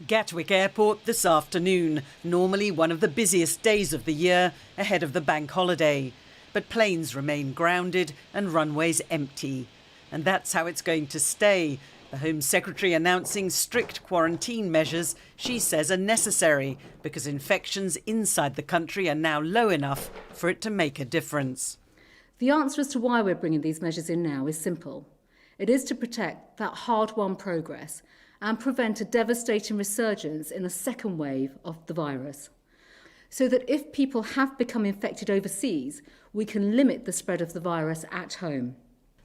Gatwick Airport this afternoon, normally one of the busiest days of the year ahead of the bank holiday. But planes remain grounded and runways empty. And that's how it's going to stay. The Home Secretary announcing strict quarantine measures she says are necessary because infections inside the country are now low enough for it to make a difference. The answer as to why we're bringing these measures in now is simple. It is to protect that hard-won progress and prevent a devastating resurgence in a second wave of the virus, so that if people have become infected overseas, we can limit the spread of the virus at home.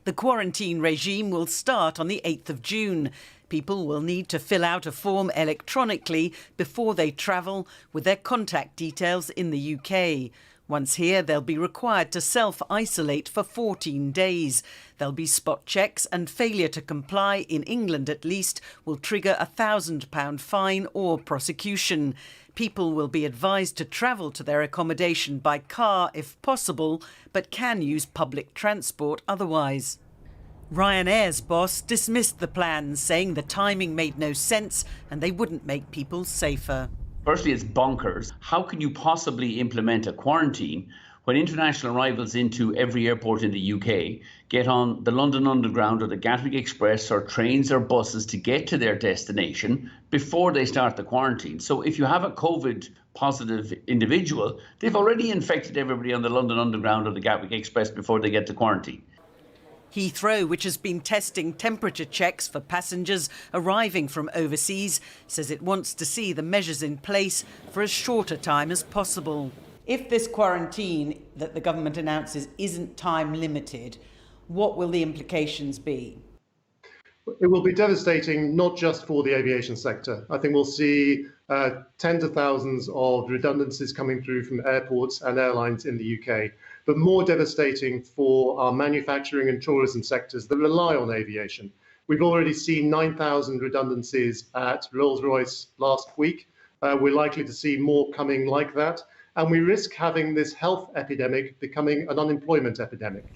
The quarantine regime will start on the 8th of June. People will need to fill out a form electronically before they travel with their contact details in the UK. Once here, they'll be required to self-isolate for 14 days. There'll be spot checks, and failure to comply, in England at least, will trigger a £1,000 fine or prosecution. People will be advised to travel to their accommodation by car if possible, but can use public transport otherwise. Ryanair's boss dismissed the plans, saying the timing made no sense and they wouldn't make people safer. Firstly, it's bonkers. How can you possibly implement a quarantine when international arrivals into every airport in the UK get on the London Underground or the Gatwick Express or trains or buses to get to their destination before they start the quarantine? So if you have a COVID positive individual, they've already infected everybody on the London Underground or the Gatwick Express before they get to quarantine. Heathrow, which has been testing temperature checks for passengers arriving from overseas, says it wants to see the measures in place for as short a time as possible. If this quarantine that the government announces isn't time limited, what will the implications be? It will be devastating, not just for the aviation sector. I think we'll see tens of thousands of redundancies coming through from airports and airlines in the UK, but more devastating for our manufacturing and tourism sectors that rely on aviation. We've already seen 9,000 redundancies at Rolls-Royce last week. We're likely to see more coming like that, and we risk having this health epidemic becoming an unemployment epidemic.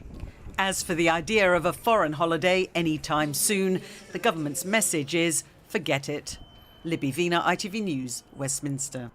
As for the idea of a foreign holiday anytime soon, the government's message is forget it. Libby Vina, ITV News, Westminster.